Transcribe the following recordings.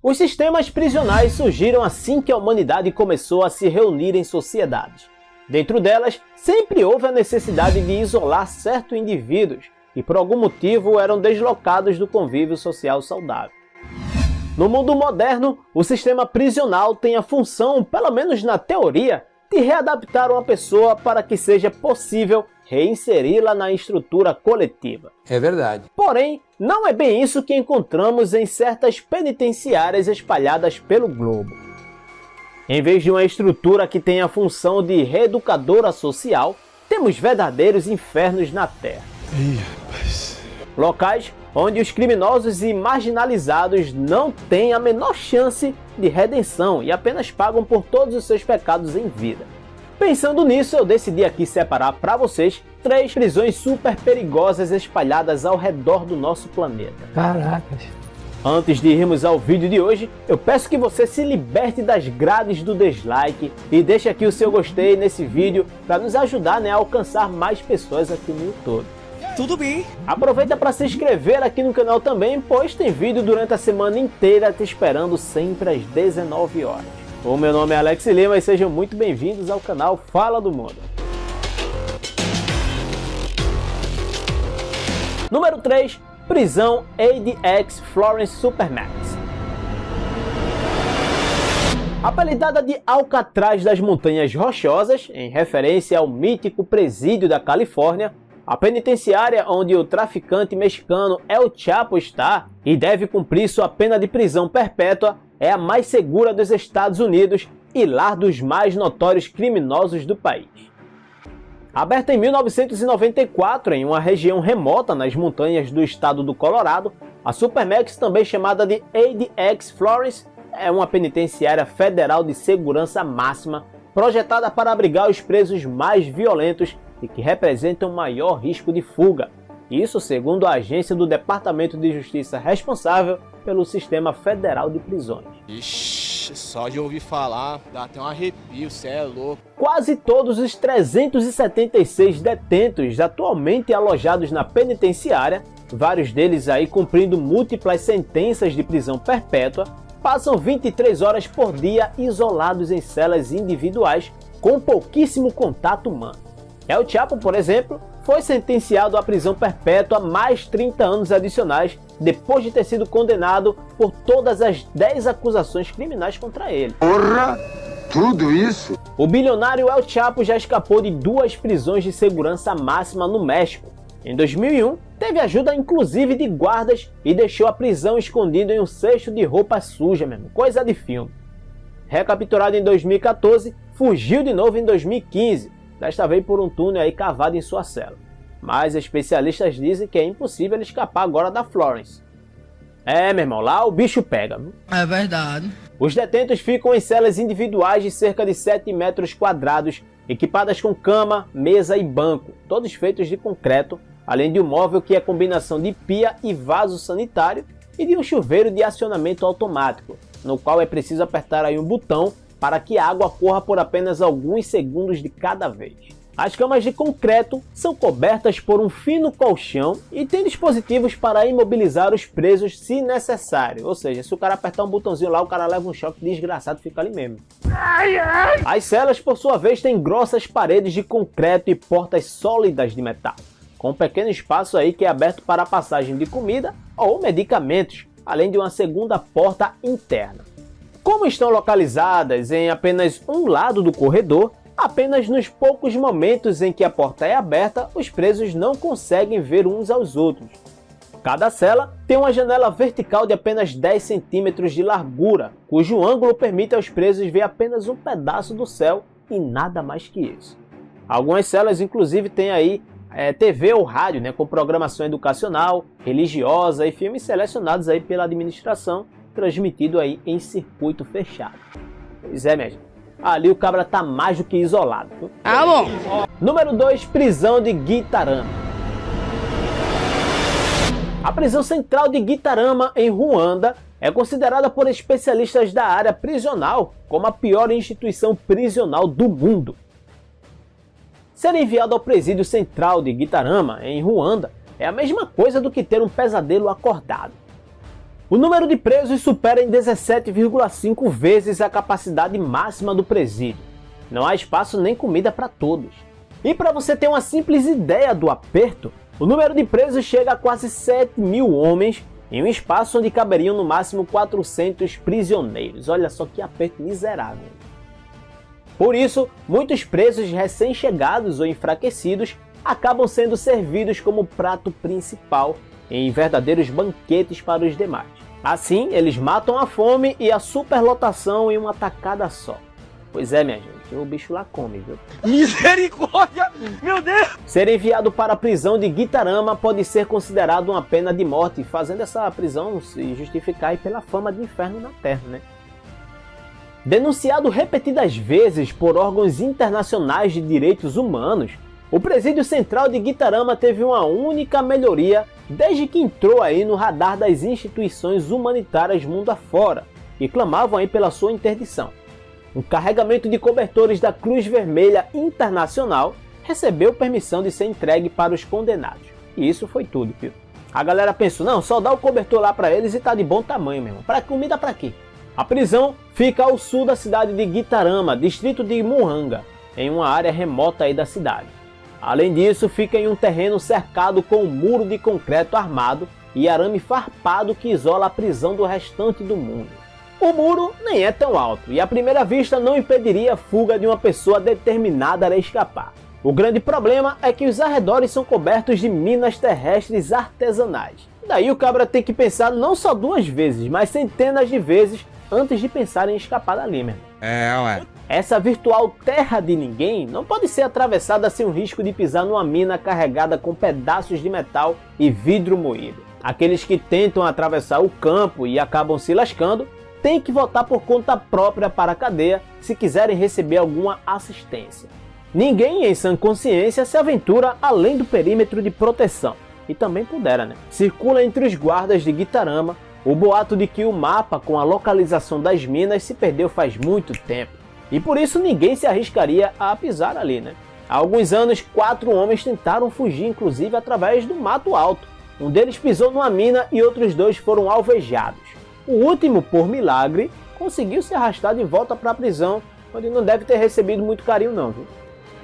Os sistemas prisionais surgiram assim que a humanidade começou a se reunir em sociedades. Dentro delas, sempre houve a necessidade de isolar certos indivíduos que por algum motivo eram deslocados do convívio social saudável. No mundo moderno, o sistema prisional tem a função, pelo menos na teoria, de readaptar uma pessoa para que seja possível reinseri-la na estrutura coletiva. É verdade. Porém, não é bem isso que encontramos em certas penitenciárias espalhadas pelo globo. Em vez de uma estrutura que tem a função de reeducadora social, temos verdadeiros infernos na Terra. Locais onde os criminosos e marginalizados não têm a menor chance de redenção e apenas pagam por todos os seus pecados em vida. Pensando nisso, eu decidi aqui separar para vocês 3 prisões super perigosas espalhadas ao redor do nosso planeta. Caracas. Antes de irmos ao vídeo de hoje, eu peço que você se liberte das grades do dislike e deixe aqui o seu gostei nesse vídeo para nos ajudar, a alcançar mais pessoas aqui no YouTube. Tudo bem. Aproveita para se inscrever aqui no canal também, pois tem vídeo durante a semana inteira te esperando sempre às 19 horas. O meu nome é Alex Lima e sejam muito bem-vindos ao canal Fala do Mundo. Número 3. Prisão ADX Florence Supermax. Apelidada de Alcatraz das Montanhas Rochosas, em referência ao mítico presídio da Califórnia, a penitenciária onde o traficante mexicano El Chapo está e deve cumprir sua pena de prisão perpétua é a mais segura dos Estados Unidos e lar dos mais notórios criminosos do país. Aberta em 1994 em uma região remota nas montanhas do estado do Colorado, a Supermax, também chamada de ADX Florence, é uma penitenciária federal de segurança máxima projetada para abrigar os presos mais violentos e que representam maior risco de fuga. Isso segundo a agência do Departamento de Justiça responsável pelo Sistema Federal de Prisões. Ixi, só de ouvir falar, dá até um arrepio, cê é louco. Quase todos os 376 detentos atualmente alojados na penitenciária, vários deles aí cumprindo múltiplas sentenças de prisão perpétua, passam 23 horas por dia isolados em celas individuais com pouquíssimo contato humano. El Chapo, por exemplo, foi sentenciado à prisão perpétua mais 30 anos adicionais depois de ter sido condenado por todas as 10 acusações criminais contra ele. Porra! Tudo isso? O bilionário El Chapo já escapou de 2 prisões de segurança máxima no México. Em 2001, teve ajuda inclusive de guardas e deixou a prisão escondido em um cesto de roupa suja mesmo, coisa de filme. Recapturado em 2014, fugiu de novo em 2015, desta vez por um túnel aí cavado em sua cela. Mas especialistas dizem que é impossível ele escapar agora da Florence. É, meu irmão, lá o bicho pega, viu? É verdade. Os detentos ficam em celas individuais de cerca de 7 metros quadrados, equipadas com cama, mesa e banco, todos feitos de concreto, além de um móvel que é combinação de pia e vaso sanitário e de um chuveiro de acionamento automático, no qual é preciso apertar aí um botão para que a água corra por apenas alguns segundos de cada vez. As camas de concreto são cobertas por um fino colchão e tem dispositivos para imobilizar os presos se necessário. Ou seja, se o cara apertar um botãozinho lá, o cara leva um choque desgraçado e fica ali mesmo. As celas, por sua vez, têm grossas paredes de concreto e portas sólidas de metal, com um pequeno espaço aí que é aberto para a passagem de comida ou medicamentos, além de uma segunda porta interna. Como estão localizadas em apenas um lado do corredor, apenas nos poucos momentos em que a porta é aberta, os presos não conseguem ver uns aos outros. Cada cela tem uma janela vertical de apenas 10 centímetros de largura, cujo ângulo permite aos presos ver apenas um pedaço do céu e nada mais que isso. Algumas celas inclusive têm aí TV ou rádio, com programação educacional, religiosa e filmes selecionados aí pela administração, transmitido aí em circuito fechado. Pois é, mesmo. Ali o cabra tá mais do que isolado. Viu? Ah, bom. Número 2, prisão de Gitarama. A prisão central de Gitarama, em Ruanda, é considerada por especialistas da área prisional como a pior instituição prisional do mundo. Ser enviado ao presídio central de Gitarama, em Ruanda, é a mesma coisa do que ter um pesadelo acordado. O número de presos supera em 17,5 vezes a capacidade máxima do presídio. Não há espaço nem comida para todos. E para você ter uma simples ideia do aperto, o número de presos chega a quase 7.000 homens em um espaço onde caberiam no máximo 400 prisioneiros. Olha só que aperto miserável. Por isso, muitos presos recém-chegados ou enfraquecidos acabam sendo servidos como prato principal em verdadeiros banquetes para os demais. Assim, eles matam a fome e a superlotação em uma tacada só. Pois é, minha gente, o bicho lá come, viu? Misericórdia! Meu Deus! Ser enviado para a prisão de Gitarama pode ser considerado uma pena de morte, fazendo essa prisão se justificar pela fama de inferno na Terra, né? Denunciado repetidas vezes por órgãos internacionais de direitos humanos, o Presídio Central de Gitarama teve uma única melhoria desde que entrou aí no radar das instituições humanitárias mundo afora, que clamavam aí pela sua interdição. Um carregamento de cobertores da Cruz Vermelha Internacional recebeu permissão de ser entregue para os condenados. E isso foi tudo, viu? A galera pensou, não, só dá o cobertor lá para eles e tá de bom tamanho, meu irmão. Para comida para quê? A prisão fica ao sul da cidade de Gitarama, distrito de Muhanga, em uma área remota aí da cidade. Além disso, fica em um terreno cercado com um muro de concreto armado e arame farpado que isola a prisão do restante do mundo. O muro nem é tão alto e à primeira vista não impediria a fuga de uma pessoa determinada a escapar. O grande problema é que os arredores são cobertos de minas terrestres artesanais. Daí o cabra tem que pensar não só 2 vezes, mas centenas de vezes antes de pensar em escapar dali mesmo. Ué. Essa virtual terra de ninguém não pode ser atravessada sem o risco de pisar numa mina carregada com pedaços de metal e vidro moído. Aqueles que tentam atravessar o campo e acabam se lascando têm que voltar por conta própria para a cadeia se quiserem receber alguma assistência. Ninguém em sã consciência se aventura além do perímetro de proteção. E também pudera, né? Circula entre os guardas de Gitarama o boato de que o mapa com a localização das minas se perdeu faz muito tempo. E por isso ninguém se arriscaria a pisar ali, né? Há alguns anos, 4 homens tentaram fugir, inclusive através do mato alto. Um deles pisou numa mina e outros 2 foram alvejados. O último, por milagre, conseguiu se arrastar de volta para a prisão, onde não deve ter recebido muito carinho não, viu?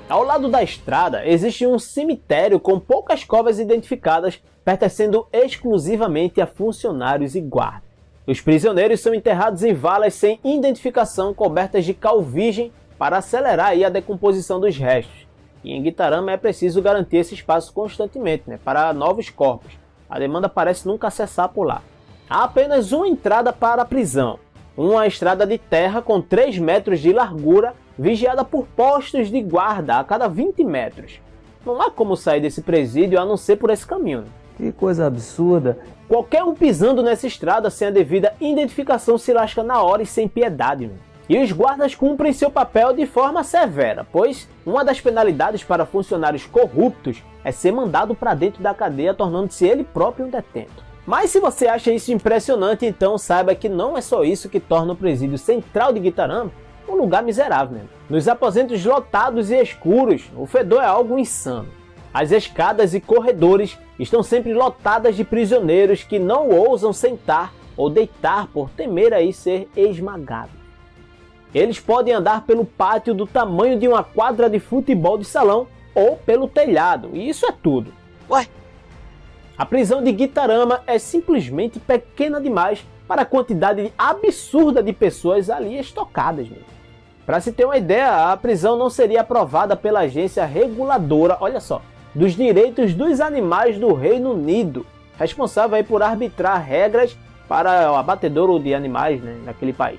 Ao lado da estrada existe um cemitério com poucas covas identificadas, pertencendo exclusivamente a funcionários e guardas. Os prisioneiros são enterrados em valas sem identificação, cobertas de cal virgem, para acelerar aí a decomposição dos restos. E em Gitarama é preciso garantir esse espaço constantemente, né, para novos corpos. A demanda parece nunca cessar por lá. Há apenas uma entrada para a prisão, uma estrada de terra com 3 metros de largura, vigiada por postos de guarda a cada 20 metros. Não há como sair desse presídio a não ser por esse caminho, né? Que coisa absurda. Qualquer um pisando nessa estrada sem a devida identificação se lasca na hora e sem piedade, né? E os guardas cumprem seu papel de forma severa, pois uma das penalidades para funcionários corruptos é ser mandado para dentro da cadeia, tornando-se ele próprio um detento. Mas se você acha isso impressionante, então saiba que não é só isso que torna o presídio central de Gitarama um lugar miserável, né? Nos aposentos lotados e escuros, o fedor é algo insano. As escadas e corredores estão sempre lotadas de prisioneiros que não ousam sentar ou deitar por temer aí ser esmagados. Eles podem andar pelo pátio do tamanho de uma quadra de futebol de salão ou pelo telhado, e isso é tudo. Ué? A prisão de Gitarama é simplesmente pequena demais para a quantidade absurda de pessoas ali estocadas. Para se ter uma ideia, a prisão não seria aprovada pela agência reguladora, olha só, dos direitos dos animais do Reino Unido, responsável aí por arbitrar regras para o abatedouro de animais, né, naquele país.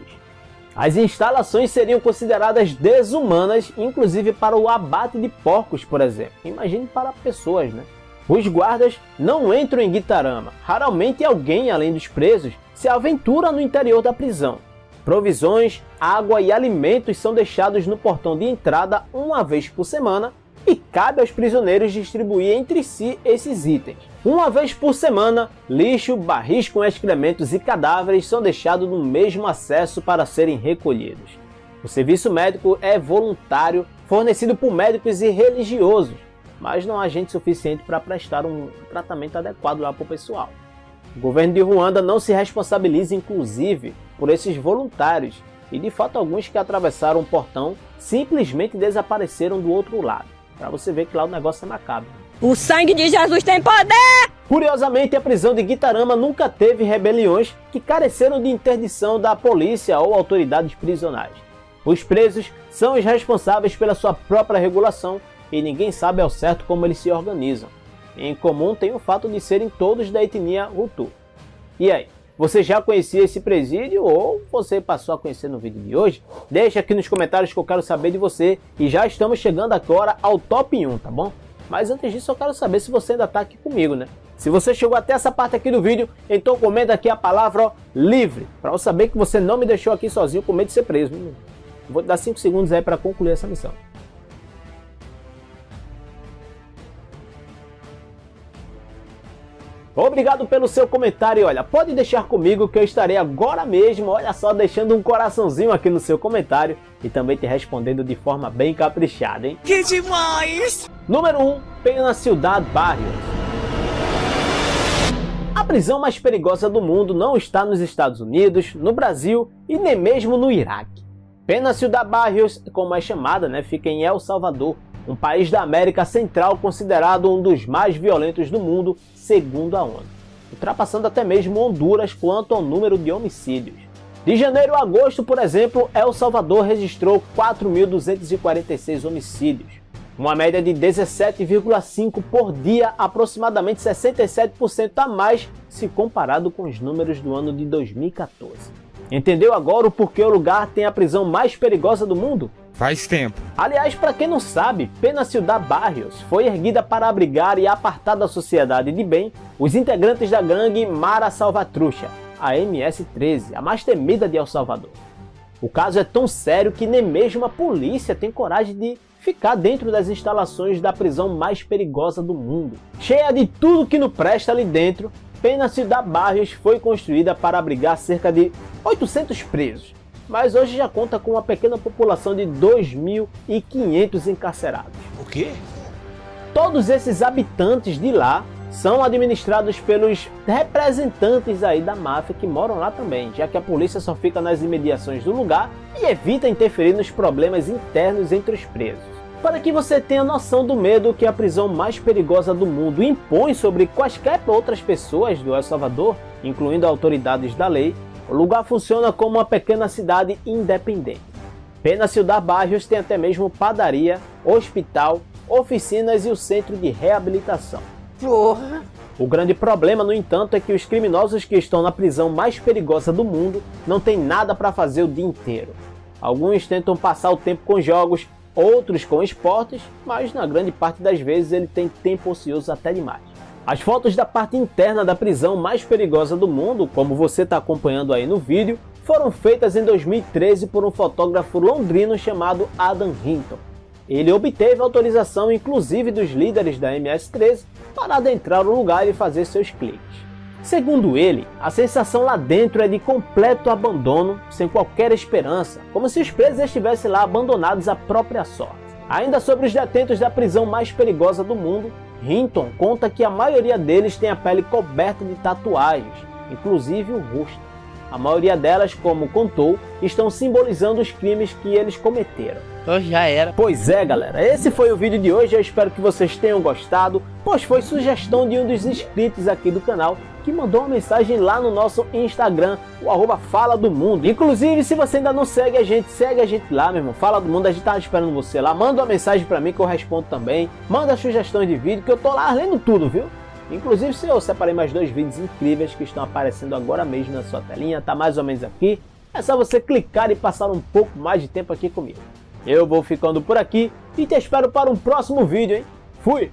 As instalações seriam consideradas desumanas, inclusive para o abate de porcos, por exemplo. Imagine para pessoas, né? Os guardas não entram em Gitarama. Raramente alguém, além dos presos, se aventura no interior da prisão. Provisões, água e alimentos são deixados no portão de entrada uma vez por semana e cabe aos prisioneiros distribuir entre si esses itens. Uma vez por semana, lixo, barris com excrementos e cadáveres são deixados no mesmo acesso para serem recolhidos. O serviço médico é voluntário, fornecido por médicos e religiosos, mas não há gente suficiente para prestar um tratamento adequado lá para o pessoal. O governo de Ruanda não se responsabiliza, inclusive, por esses voluntários, e de fato alguns que atravessaram o portão simplesmente desapareceram do outro lado. Para você ver que lá o negócio é macabro. O sangue de Jesus tem poder! Curiosamente, a prisão de Gitarama nunca teve rebeliões que careceram de interdição da polícia ou autoridades prisionais. Os presos são os responsáveis pela sua própria regulação e ninguém sabe ao certo como eles se organizam. Em comum tem o fato de serem todos da etnia Hutu. E aí, você já conhecia esse presídio ou você passou a conhecer no vídeo de hoje? Deixa aqui nos comentários que eu quero saber de você e já estamos chegando agora ao top 1, tá bom? Mas antes disso eu quero saber se você ainda está aqui comigo, né? Se você chegou até essa parte aqui do vídeo, então comenta aqui a palavra ó, livre, para eu saber que você não me deixou aqui sozinho com medo de ser preso. Vou te dar 5 segundos aí para concluir essa missão. Obrigado pelo seu comentário e olha, pode deixar comigo que eu estarei agora mesmo, olha só, deixando um coraçãozinho aqui no seu comentário e também te respondendo de forma bem caprichada, hein? Que demais! Número 1, Pena Ciudad Barrios. A prisão mais perigosa do mundo não está nos Estados Unidos, no Brasil e nem mesmo no Iraque. Pena Ciudad Barrios, como é chamada, né, fica em El Salvador, um país da América Central considerado um dos mais violentos do mundo, segundo a ONU, ultrapassando até mesmo Honduras quanto ao número de homicídios. De janeiro a agosto, por exemplo, El Salvador registrou 4.246 homicídios, uma média de 17,5 por dia, aproximadamente 67% a mais se comparado com os números do ano de 2014. Entendeu agora o porquê o lugar tem a prisão mais perigosa do mundo? Faz tempo. Aliás, para quem não sabe, Pena Ciudad Barrios foi erguida para abrigar e apartar da sociedade de bem os integrantes da gangue Mara Salvatrucha, a MS-13, a mais temida de El Salvador. O caso é tão sério que nem mesmo a polícia tem coragem de ficar dentro das instalações da prisão mais perigosa do mundo. Cheia de tudo que não presta ali dentro, Pena Ciudad Barrios foi construída para abrigar cerca de 800 presos, mas hoje já conta com uma pequena população de 2.500 encarcerados. O quê? Todos esses habitantes de lá são administrados pelos representantes aí da máfia que moram lá também, já que a polícia só fica nas imediações do lugar e evita interferir nos problemas internos entre os presos. Para que você tenha noção do medo que a prisão mais perigosa do mundo impõe sobre quaisquer outras pessoas do El Salvador, incluindo autoridades da lei, o lugar funciona como uma pequena cidade independente. Pena Ciudad Barrios tem até mesmo padaria, hospital, oficinas e o centro de reabilitação. Porra! O grande problema, no entanto, é que os criminosos que estão na prisão mais perigosa do mundo não têm nada para fazer o dia inteiro. Alguns tentam passar o tempo com jogos, outros com esportes, mas na grande parte das vezes ele tem tempo ocioso até demais. As fotos da parte interna da prisão mais perigosa do mundo, como você está acompanhando aí no vídeo, foram feitas em 2013 por um fotógrafo londrino chamado Adam Hinton. Ele obteve autorização inclusive dos líderes da MS-13 para adentrar o lugar e fazer seus cliques. Segundo ele, a sensação lá dentro é de completo abandono, sem qualquer esperança, como se os presos estivessem lá abandonados à própria sorte. Ainda sobre os detentos da prisão mais perigosa do mundo, Hinton conta que a maioria deles tem a pele coberta de tatuagens, inclusive o rosto. A maioria delas, como contou, estão simbolizando os crimes que eles cometeram. Então já era. Pois é, galera, esse foi o vídeo de hoje, eu espero que vocês tenham gostado, pois foi sugestão de um dos inscritos aqui do canal, que mandou uma mensagem lá no nosso Instagram, o @faladomundo. Inclusive, se você ainda não segue a gente lá, meu irmão. Fala do Mundo, a gente tá esperando você lá. Manda uma mensagem pra mim que eu respondo também. Manda sugestões de vídeo que eu tô lá lendo tudo, viu? Inclusive, eu separei mais 2 vídeos incríveis que estão aparecendo agora mesmo na sua telinha. Tá mais ou menos aqui. É só você clicar e passar um pouco mais de tempo aqui comigo. Eu vou ficando por aqui e te espero para um próximo vídeo, hein? Fui!